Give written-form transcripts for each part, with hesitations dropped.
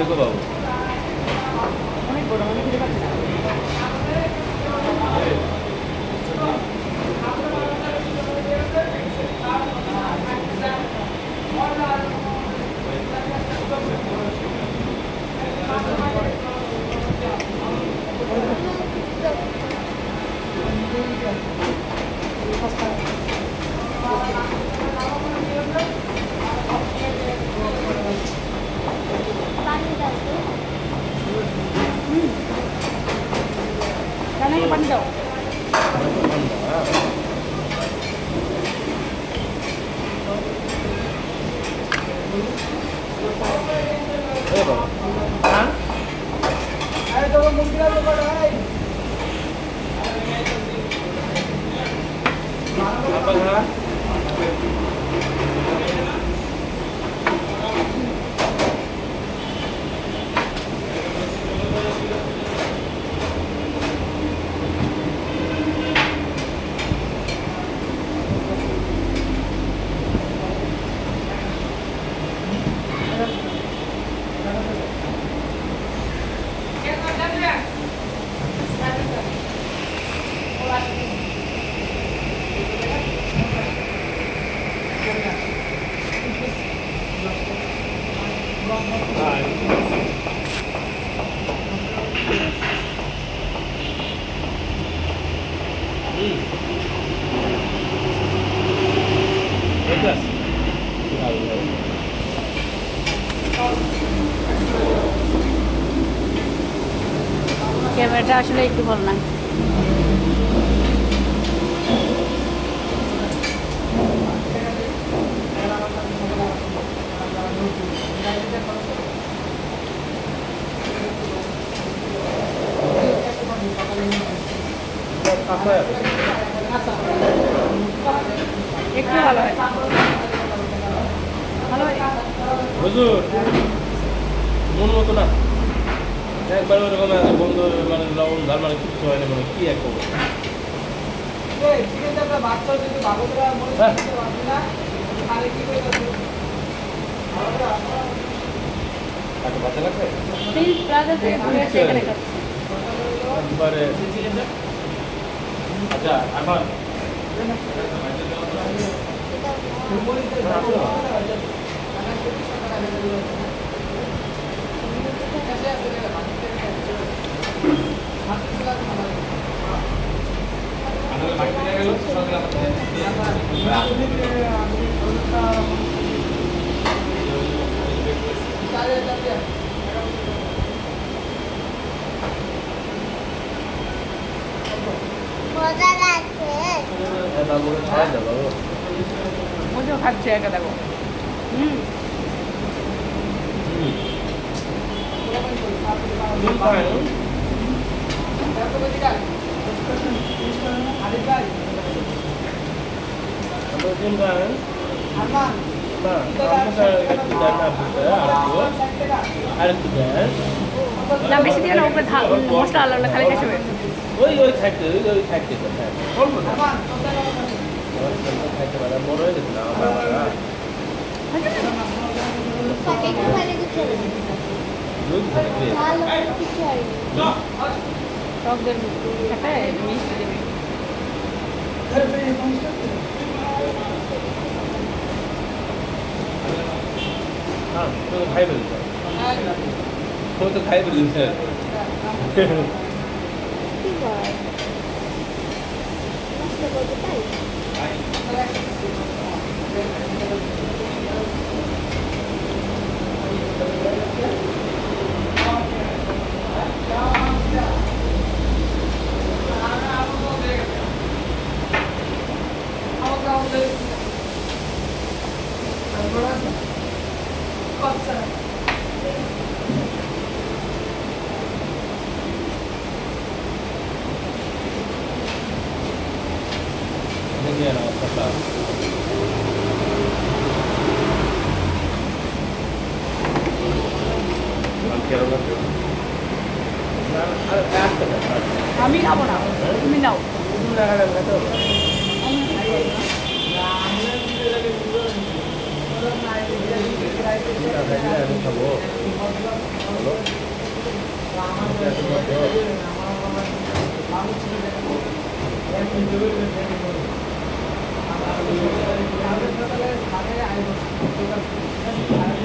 দেখো বাবু অনেক বড় মানে ফিরে পাচ্ছে না Kananya pandau. Ayo coba mungkin aja pada. Apa kan? ক্যামেরাটা আসলে একটু ভালো না একটু ভালো হয় ভালো হয় হুজুর মন মতো না একবার ওরকম বন্ধু মানে লবণ ঝাল মানে কিছু হয় না মানে কি এক আচ্ছা এখন মজা খাচ্ছে একা দেখো না বেশি দিয়ে না উপরে মশলা আলাদা খালি খেতে হবে ওই খাইতে বলবো না খাইতে পারে বড় হয়ে গেছে না টক দেবে খেতে মিষ্টি দেবে हाँ तो खाई बोलते वो तो खाई बोलते हैं Ini ada apa? আমি খাবো না তুমি নাও না খাইলে আমি খাবো বলো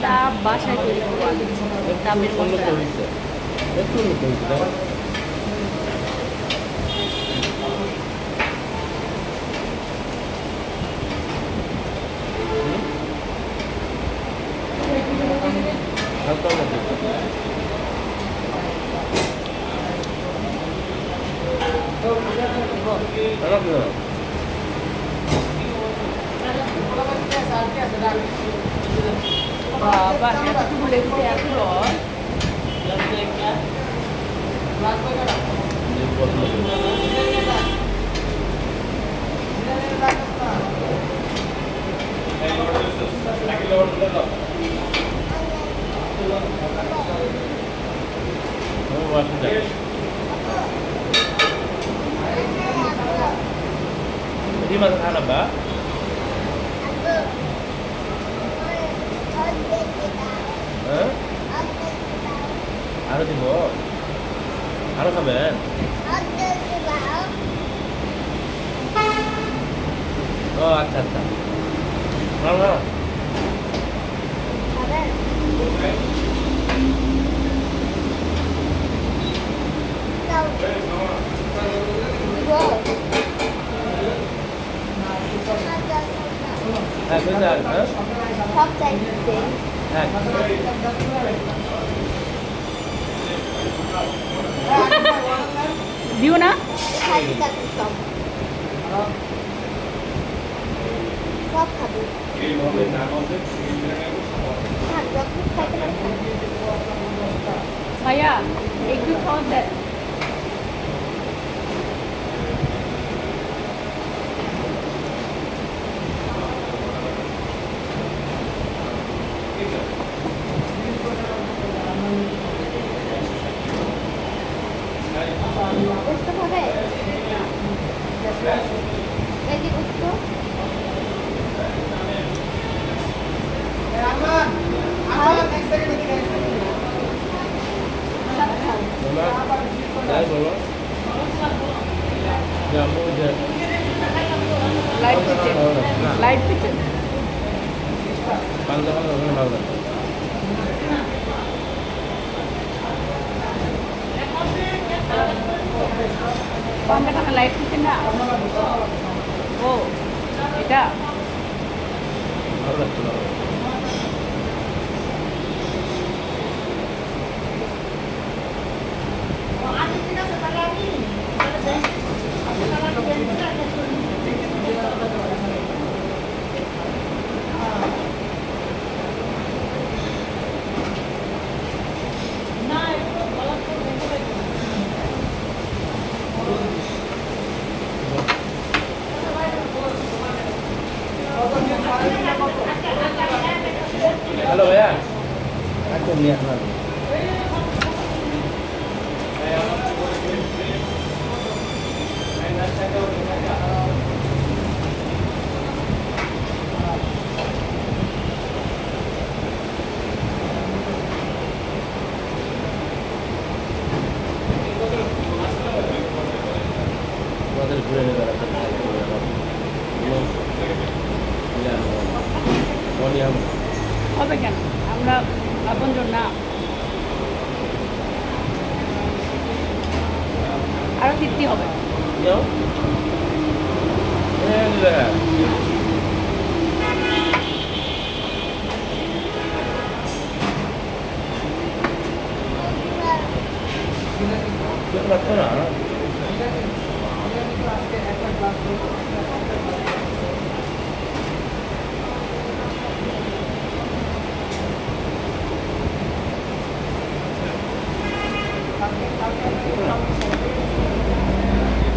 তা বাসায় তৈরি করবো আমি ডাবের মশলা একটু উন্নত হয়েছে তাই না? হালকা মতো খারাপ না বাবা এতটুকু লেবুতে এত রস Di masa sana, Mbak? Hah? Aduh, Timbo. Aduh, kabar. Oh, acha, acha. Mana? হ্যাঁ কোথায় হ্যাঁ সব চাইতে হ্যাঁ দিও না খালি খাবি সব সব খাবি হ্যাঁ যখন খাইতে পারবি ভাইয়া একটু সস দেন বুঝতে হবে এই যে বুঝতো সব খাও যাই বলো জামু যে লাইট কিচেন লাইট কিচেন পান্তা পান্তা ওখানে ভালো লাগে পান্তাটা লাইট কিচেন না ও এটা ভালো লাগছে ভালো হ্যালো ভাইয়া একদম নিয়ে আসলাম আমাদের ঘুরে নেবে হবে কেন আমরা আপনজন না আরো তৃপ্তি হবে যাও রাখতো না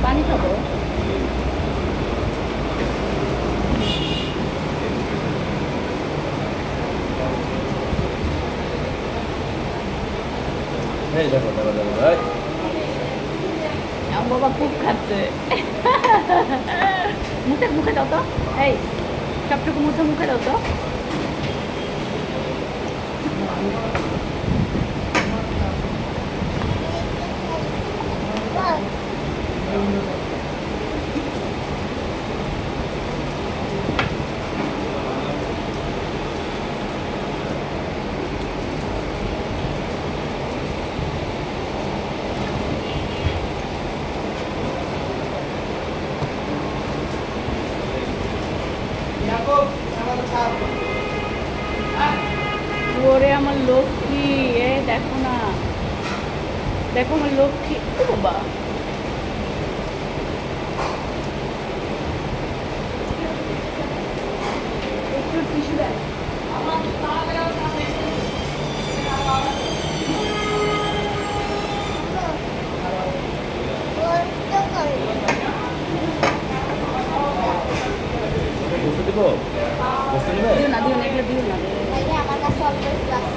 পানি খাবো এই দেখো দেখো দেখো ভাই আমার বাবা খুব খাচ্ছে মুখে দাও তো এই সবটুকু মুখে দাও তো ওরে আমার লক্ষ্মী, এ দেখো না, দেখো আমার লক্ষ্মী। ও বাবা, একটু টিস্যু দেন। বসতে দিব? বসতে দিবে? দিও না, দিও না, এগুলো দিও না। আমার কাছে অল্প একটু আছে।